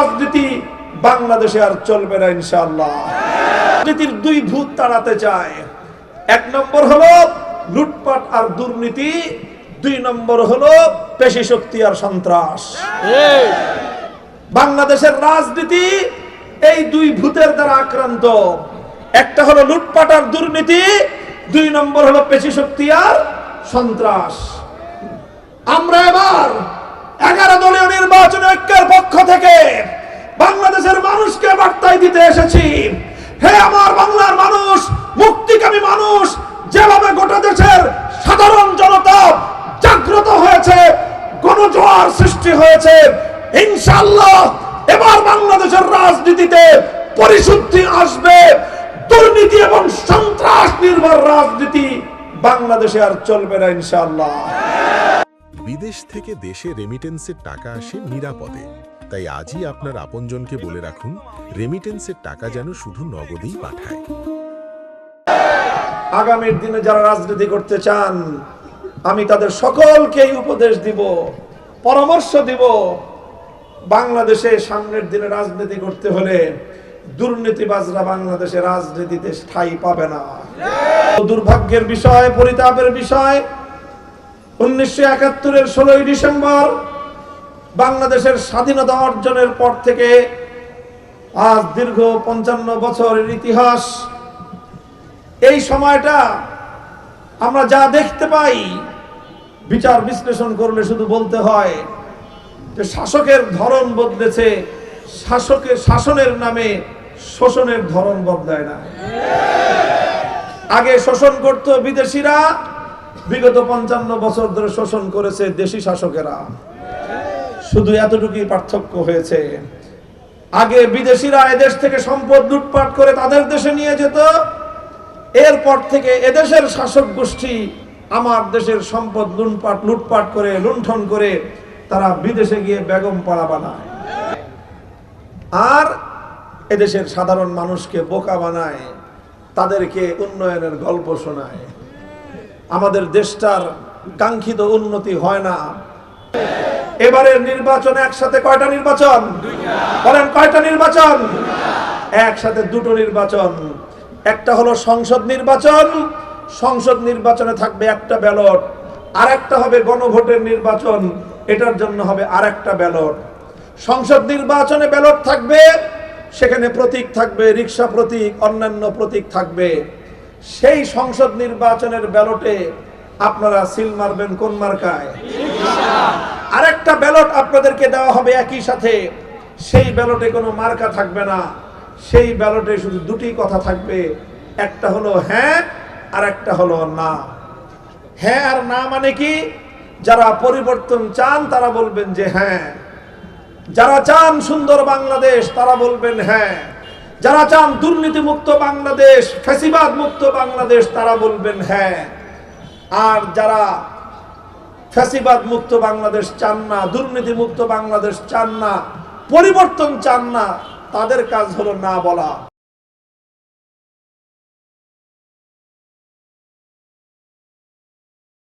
রাজনীতি বাংলাদেশে আর চলবে না ইনশাআল্লাহ। রাজনীতির দুই ভূত তাড়াতে চায়, এক নম্বর হলো লুটপাট আর দুর্নীতি, দুই নম্বর হলো পেশি শক্তি আর সন্ত্রাস। বাংলাদেশের রাজনীতি এই দুই ভূতের দ্বারা আক্রান্ত, একটা হলো লুটপাট আর দুর্নীতি, দুই নম্বর হলো পেশি শক্তি আর সন্ত্রাস। আমরা এবার 11 দলীয় নির্বাচন ঐক্যের পক্ষ থেকে বাংলাদেশের মানুষকে বার্তায় দিতে এসেছি, হে আমার বাংলার মানুষ, মুক্তিকামী মানুষ, যেভাবে গোটা দেশের সাধারণ জনতা জাগ্রত হয়েছে, গণজোয়ার সৃষ্টি হয়েছে, ইনশাআল্লাহ এবার বাংলাদেশের রাজনীতিতে পরিশুদ্ধি আসবে। দুর্নীতি এবং সন্ত্রাস নির্ভর রাজনীতি বাংলাদেশে আর চলবে না ইনশাআল্লাহ। বিদেশ থেকে দেশে রেমিটেন্সের টাকা আসে নিরাপদে, তাই আজই আপনার আপনজনকে বলে রাখুন, রেমিটেন্সের টাকা যেন শুধু নগদেই পাঠায়। আগামীর দিনে যারা রাজনীতি করতে চান, আমি তাদের সকলকেই উপদেশ দিব, পরামর্শ দিব, বাংলাদেশে সামনের দিনে রাজনীতি করতে হলে দুর্নীতিবাজরা বাংলাদেশে রাজনীতিতে স্থায়ী পাবে না। দুর্ভাগ্যের বিষয়, পরিতাপের বিষয়, 1971-এর 16ই ডিসেম্বর বাংলাদেশের স্বাধীনতা অর্জনের পর থেকে আজ দীর্ঘ 55 বছরের ইতিহাস। এই সময়টা আমরা যা দেখতে পাই, বিচার বিশ্লেষণ করলে শুধু বলতে হয় যে শাসকের ধরন বদলেছে, শাসনের নামে শোষণের ধরন বদলায় না। আগে শোষণ করত বিদেশিরা, বিগত 55 বছর ধরে শোষণ করেছে দেশি শাসকেরা। শুধু এতটুকুই পার্থক্য হয়েছে, আগে বিদেশিরা এদেশ থেকে সম্পদ লুটপাট করে তাদের দেশে নিয়ে যেত, এরপর থেকে এদেশের শাসক গোষ্ঠী আমার দেশের সম্পদ লুটপাট করে, লুণ্ঠন করে তারা বিদেশে গিয়ে বেগম পাড়া বানায় আর এদেশের সাধারণ মানুষকে বোকা বানায়, তাদেরকে উন্নয়নের গল্প শোনায়। আমাদের দেশটার কাঙ্ক্ষিত উন্নতি হয় না। এবারের নির্বাচন একসাথে কয়টা নির্বাচন বলেন? কয়টা নির্বাচন? একসাথে দুটো নির্বাচন। একটা হলো সংসদ নির্বাচন, সংসদ নির্বাচনে থাকবে একটা ব্যালট, আর একটা হবে গণভোটের নির্বাচন, এটার জন্য হবে আরেকটা ব্যালট। সংসদ নির্বাচনে ব্যালট থাকবে, সেখানে প্রতীক থাকবে, রিকশা প্রতীক, অন্যান্য প্রতীক থাকবে। সেই সংসদ নির্বাচনের ব্যালটে আপনারা সিল মারবেন কোন মার্কায়? আরেকটা ব্যালট আপনাদেরকে দেওয়া হবে একই সাথে, সেই ব্যালটে কোনো মার্কা থাকবে না, সেই ব্যালটে শুধু দুটি কথা থাকবে, একটা হলো হ্যাঁ আর একটা হলো না। হ্যাঁ আর না মানে কি? যারা পরিবর্তন চান তারা বলবেন যে হ্যাঁ, যারা চান সুন্দর বাংলাদেশ তারা বলবেন হ্যাঁ, যারা চান দুর্নীতি মুক্ত বাংলাদেশ, ফ্যাসিবাদ মুক্ত বাংলাদেশ তারা বলবেন হ্যাঁ, আর যারা ফ্যাসিবাদ মুক্ত বাংলাদেশ চান না, দুর্নীতি মুক্ত বাংলাদেশ চান না, পরিবর্তন চান না, তাদের কাজ হলো না বলা।